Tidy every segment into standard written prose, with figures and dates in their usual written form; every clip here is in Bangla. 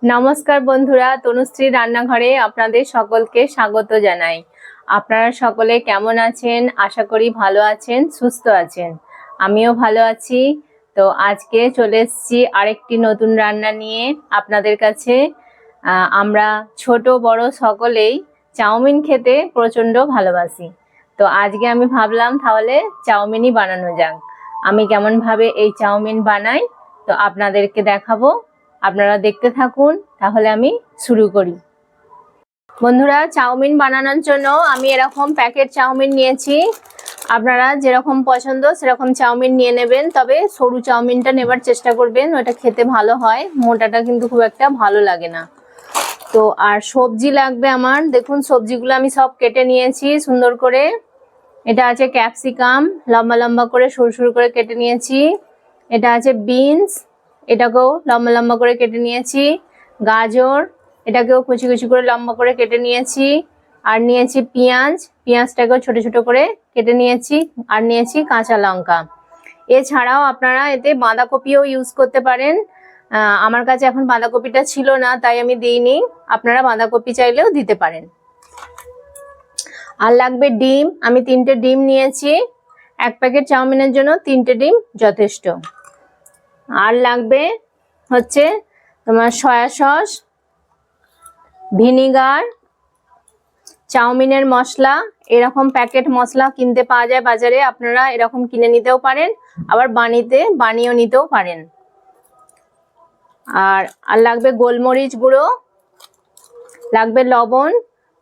নমস্কার বন্ধুরা, তনুশ্রী রান্নাঘরে আপনাদের সকলকে স্বাগত জানাই। আপনারা সকলে কেমন আছেন? আশা করি ভালো আছেন, সুস্থ আছেন। আমিও ভালো আছি। তো আজকে চলে এসেছি আরেকটি নতুন রান্না নিয়ে আপনাদের কাছে। আমরা ছোট বড় সকলেই চাউমিন খেতে প্রচণ্ড ভালোবাসি। তো আজকে আমি ভাবলাম তাহলে চাউমিনই বানানো যাক। আমি কেমনভাবে এই চাউমিন বানাই তো আপনাদেরকে দেখাবো, আপনারা দেখতে থাকুন। তাহলে আমি শুরু করি। বন্ধুরা, চাউমিন বানানোর জন্য আমি এরকম প্যাকেট চাউমিন নিয়েছি। আপনারা যেরকম পছন্দ সেরকম চাউমিন নিয়ে নেবেন, তবে সরু চাউমিনটা নেবার চেষ্টা করবেন, ওটা খেতে ভালো হয়, মোটাটা কিন্তু খুব একটা ভালো লাগে না। তো আর সবজি লাগবে আমার, দেখুন সবজিগুলো আমি সব কেটে নিয়েছি সুন্দর করে। এটা আছে ক্যাপসিকাম, লম্বা লম্বা করে সরু সরু করে কেটে নিয়েছি। এটা আছে বিনস, এটাকেও লম্বা লম্বা করে কেটে নিয়েছি। গাজর, এটাকেও কুচি কুচি করে লম্বা করে কেটে নিয়েছি। আর নিয়েছি পেঁয়াজ, পেঁয়াজটাকেও ছোট ছোট করে কেটে নিয়েছি। আর নিয়েছি কাঁচা লঙ্কা। এছাড়াও আপনারা এতে বাঁধাকপিও ইউজ করতে পারেন। আমার কাছে এখন বাঁধাকপিটা ছিল না, তাই আমি দিইনি। আপনারা বাঁধাকপি চাইলেও দিতে পারেন। আর লাগবে ডিম, আমি 3টে ডিম নিয়েছি। এক প্যাকেট চাউমিনের জন্য 3টে ডিম যথেষ্ট। আর লাগবে হচ্ছে তোমার সয়া সস, ভিনিগার, চাউমিনের মশলা। এরকম প্যাকেট মশলা কিনতে পাওয়া যায় বাজারে, আপনারা এরকম কিনে নিতেও পারেন, আবার বানিয়েও নিতেও পারেন। আর লাগবে গোলমরিচ গুঁড়ো, লাগবে লবণ।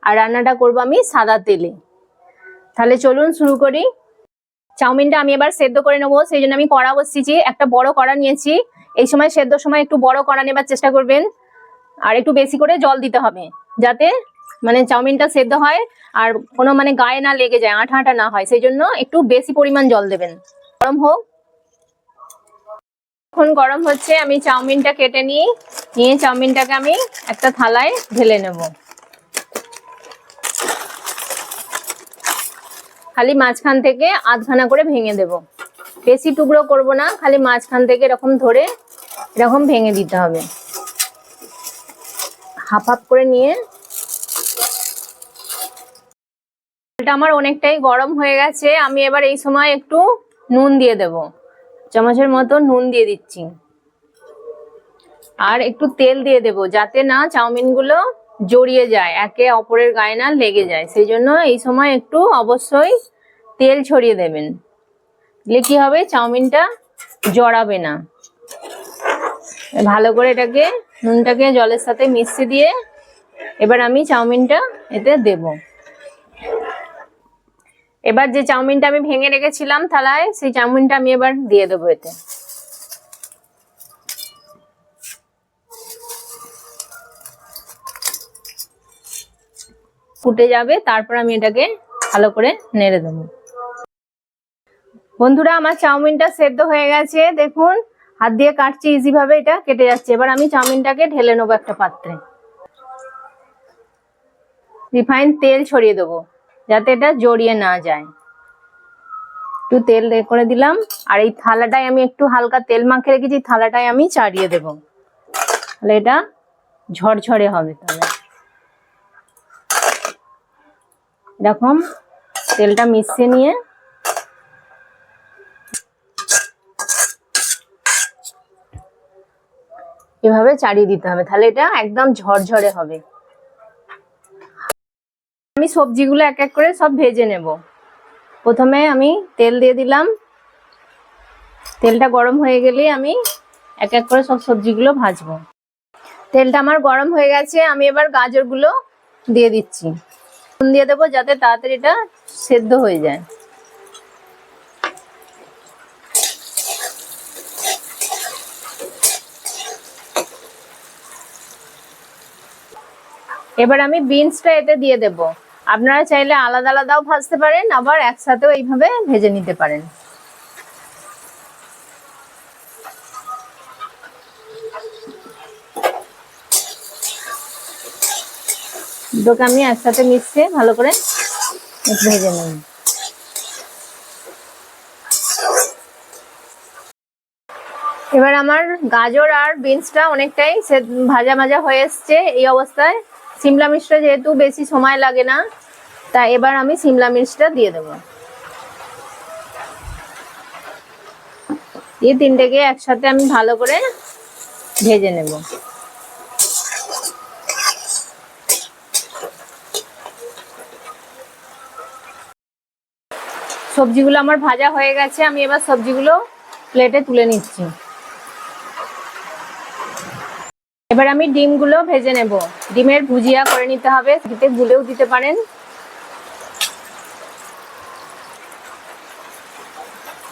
আর রান্নাটা করবো আমি সাদা তেলে। তাহলে চলুন শুরু করি। চাউমিনটা আমি এবার সেদ্ধ করে নেবো, সেই জন্য আমি কড়া বসিয়েছি। একটা বড় কড়া নিয়েছি। এই সময় সেদ্ধর সময় একটু বড় কড়া নেবার চেষ্টা করবেন, আর একটু বেশি করে জল দিতে হবে, যাতে মানে চাউমিনটা সেদ্ধ হয় আর কোনো মানে গায়ে না লেগে যায়, আঠা আঠা না হয়। সেই জন্য একটু বেশি পরিমাণ জল দেবেন। গরম হোক। এখন গরম হচ্ছে, আমি চাউমিনটা কেটে নিয়ে চাউমিনটাকে আমি একটা থালায় ঢেলে নেব। খালি মাঝখান থেকে আধখানা করে ভেঙে দেব, বেশি টুকরো করব না, খালি মাঝখান থেকে এরকম ধরে এরকম ভেঙে দিতে হবে। হাফ হাফ করে নিয়ে, এটা আমার অনেকটাই গরম হয়ে গেছে। আমি এবার এই সময় একটু নুন দিয়ে দেব, চামচের মতো নুন দিয়ে দিচ্ছি। আর একটু তেল দিয়ে দেব, যাতে না চাউমিনগুলো জড়িয়ে যায়, একে অপরের গায়ে না লেগে যায়। সেই জন্য এই সময় একটু অবশ্যই তেল ছড়িয়ে দেবেন, দিলে কি হবে, চাউমিনটা জড়াবে না। ভালো করে এটাকে নুনটাকে জলের সাথে মিশিয়ে দিয়ে এবার আমি চাউমিনটা এতে দেব। এবার যে চাউমিনটা আমি ভেঙে রেখেছিলাম থালায়, সেই চাউমিনটা আমি এবার দিয়ে দেবো এতে। ফুটে যাবে, তারপর আমি এটাকে ভালো করে নেড়ে দেবো। বন্ধুরা, আমার চাউমিনটা সেদ্ধ হয়ে গেছে, দেখুন হাত দিয়ে কাটছি ইজি ভাবে, এটা কেটে যাচ্ছে। এবার আমি চাউমিনটাকে ঢেলে নেবো একটা পাত্রে। রিফাইন তেল ছড়িয়ে দেবো, যাতে এটা জড়িয়ে না যায়। একটু তেল করে দিলাম। আর এই থালাটায় আমি একটু হালকা তেল মাখিয়ে রেখেছি, থালাটায় আমি চাড়িয়ে দেবো, তাহলে এটা ঝরঝরে হবে। তাহলে এরকম তেলটা মিশিয়ে নিয়ে এভাবে চাড়িয়ে দিতে হবে, তাহলে এটা একদম ঝরঝরে হবে। আমি সবজিগুলো এক এক করে সব ভেজে নেব। প্রথমে আমি তেল দিয়ে দিলাম, তেলটা গরম হয়ে গেলে আমি এক এক করে সব সবজিগুলো ভাজবো। তেলটা আমার গরম হয়ে গেছে, আমি এবার গাজরগুলো দিয়ে দিচ্ছি। নুন দিয়ে দেবো, যাতে তাড়াতাড়ি এটা সেদ্ধ হয়ে যায়। এবার আমি বিনসটা এতে দিয়ে দেব। আপনারা চাইলে আলাদা আলাদাও ভাজতে পারেন, আবার একসাথেও এইভাবে ভেজে নিতে পারেন। দুটোকে আমি একসাথে মিশিয়ে ভালো করে ভেজে নেব। এবার আমার গাজর আর বিনসটা অনেকটাই ভাজা ভাজা হয়ে এসছে। এই অবস্থায় সিমলা মির্চটা যেহেতু বেশি সময় লাগে না, তাই এবার আমি সিমলা মির্চটা দিয়ে দেবো। দিয়ে তিনটেকে একসাথে আমি ভালো করে ভেজে নেব। সবজিগুলো আমার ভাজা হয়ে গেছে, আমি এবার সবজিগুলো প্লেটে তুলে নিচ্ছি। এবার আমি ডিমগুলো ভেজে নেব। ডিমের ভুজিয়া করে নিতে হবে, এতে গুলেও দিতে পারেন।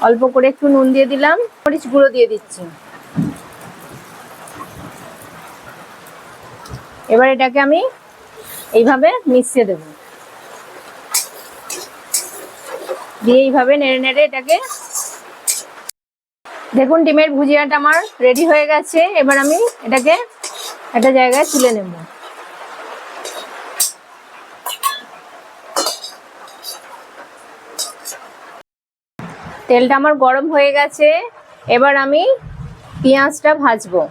অল্প করে একটু নুন দিয়ে দিলাম, মরিচ গুঁড়ো দিয়ে দিচ্ছি। এবার এটাকে আমি এইভাবে মিশিয়ে দেব, দিয়ে এইভাবে নেড়ে নেড়ে এটাকে। দেখুন ডিমের ভুজিয়াটা আমার রেডি হয়ে গেছে। এবার আমি এটাকে একটা জায়গায় তুলে নেব। তেলটা আমার গরম হয়ে গেছে, এবার আমি পেঁয়াজটা ভাজবো।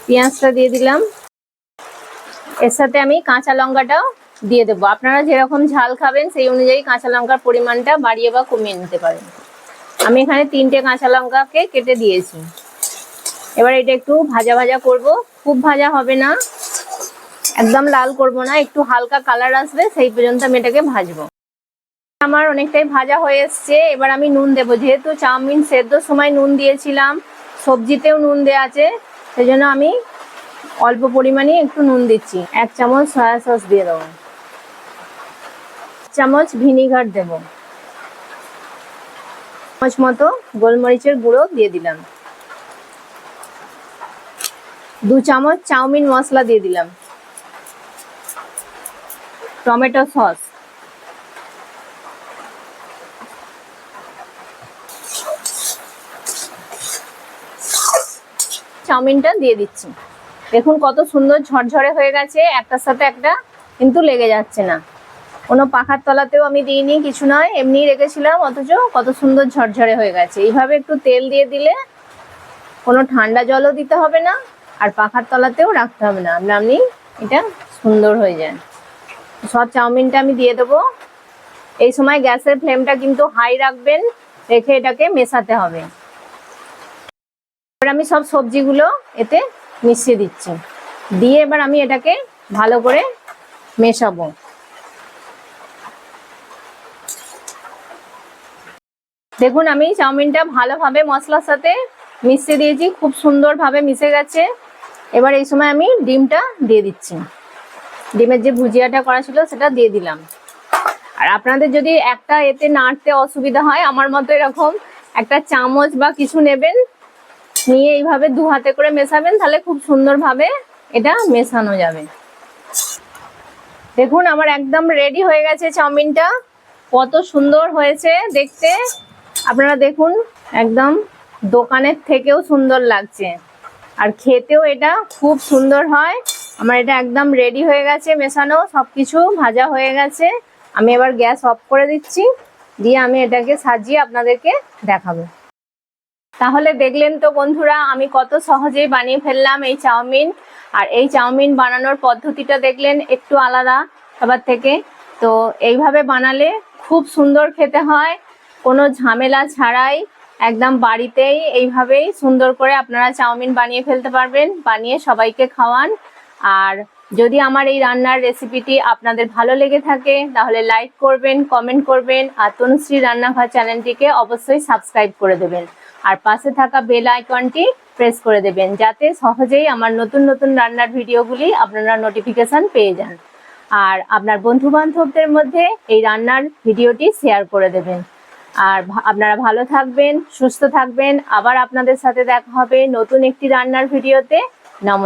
পেঁয়াজটা দিয়ে দিলাম, এর সাথে আমি কাঁচা লঙ্কাটাও দিয়ে দেবো। আপনারা যেরকম ঝাল খাবেন সেই অনুযায়ী কাঁচা লঙ্কার পরিমাণটা বাড়িয়ে বা কমিয়ে নিতে পারেন। আমি এখানে 3টে কাঁচা লঙ্কাকে কেটে দিয়েছি। এবার এটা একটু ভাজা ভাজা করব, খুব ভাজা হবে না, একদম লাল করব না, একটু হালকা কালার আসবে সেই পর্যন্ত আমি এটাকে ভাজবো। আমার অনেকটাই ভাজা হয়ে এসছে। এবার আমি নুন দেবো, যেহেতু চাউমিন সেদ্ধর সময় নুন দিয়েছিলাম, সবজিতেও নুন দেওয়া আছে, সেই জন্য আমি অল্প পরিমাণে একটু নুন দিচ্ছি। 1 চামচ সয়া সস দিয়ে দেবো, 1 চামচ ভিনিগার দেব, 1 চামচ মতো গোলমরিচের গুঁড়ো দিয়ে দিলাম, 2 চামচ চাউমিন মশলা দিয়ে দিলাম, টমেটো সস, চাউমিনটা দিয়ে দিচ্ছি। দেখুন কত সুন্দর ঝরঝরে হয়ে গেছে, একটার সাথে একটা কিন্তু লেগে যাচ্ছে না। কোনো পাখার তলাতেও আমি দিইনি, কিছু নয়, এমনি রেখেছিলাম, অথচ কত সুন্দর ঝরঝরে হয়ে গেছে। এইভাবে একটু তেল দিয়ে দিলে কোনো ঠান্ডা জলও দিতে হবে না, আর পাখার তলাতেও রাখতে হবে না, আপনি এটা সুন্দর হয়ে যায়। সব চাউমিনটা আমি দিয়ে দেবো। এই সময় গ্যাসের ফ্লেমটা কিন্তু হাই রাখবেন, রেখে এটাকে মেশাতে হবে। এবার আমি সব সবজিগুলো এতে মিশিয়ে দিচ্ছি, দিয়ে এবার আমি এটাকে ভালো করে মেশাবো। দেখুন আমি চাউমিনটা ভালোভাবে মশলার সাথে মিশিয়ে দিয়েছি, খুব সুন্দরভাবে মিশে গেছে। এবার এই সময় আমি ডিমটা দিয়ে দিচ্ছি, ডিমের যে ভুজিয়াটা করা ছিল সেটা দিয়ে দিলাম। আর আপনাদের যদি একটা এতে নাড়তে অসুবিধা হয়, আমার মতো এরকম একটা চামচ বা কিছু নেবেন, নিয়ে এইভাবে 2 হাতে করে মেশাবেন, তাহলে খুব সুন্দরভাবে এটা মেশানো যাবে। দেখুন আমার একদম রেডি হয়ে গেছে চাউমিনটা, কত সুন্দর হয়েছে দেখতে। আপনারা দেখুন একদম দোকানের থেকেও সুন্দর লাগছে, আর খেতেও এটা খুব সুন্দর হয়। আমার এটা একদম রেডি হয়ে গেছে, মেশানো সবকিছু ভাজা হয়ে গেছে। আমি এবার গ্যাস অফ করে দিচ্ছি, দিয়ে আমি এটাকে সাজিয়ে আপনাদেরকে দেখাবো। তাহলে দেখলেন তো বন্ধুরা, আমি কত সহজেই বানিয়ে ফেললাম এই চাউমিন। আর এই চাউমিন বানানোর পদ্ধতিটা দেখলেন একটু আলাদা সবার থেকে। তো এইভাবে বানালে খুব সুন্দর খেতে হয়, কোনো ঝামেলা ছাড়াই একদম বাড়িতেই এইভাবেই সুন্দর করে আপনারা চাউমিন বানিয়ে ফেলতে পারবেন, বানিয়ে সবাইকে খাওয়ান। আর যদি আমার এই রান্নার রেসিপিটি আপনাদের ভালো লেগে থাকে তাহলে লাইক করবেন, কমেন্ট করবেন, আর তনুশ্রী রান্নাঘর চ্যানেলটিকে অবশ্যই সাবস্ক্রাইব করে দেবেন। আর পাশে থাকা বেল আইকনটি প্রেস করে দেবেন, যাতে সহজেই আমার নতুন নতুন রান্নার ভিডিওগুলি আপনারা নোটিফিকেশন পেয়ে যান। আর আপনার বন্ধু বান্ধবদের মধ্যে এই রান্নার ভিডিওটি শেয়ার করে দেবেন। আর আপনারা ভালো থাকবেন, সুস্থ থাকবেন। আবার আপনাদের সাথে দেখা হবে নতুন একটি রান্নার ভিডিওতে। নমস্কার।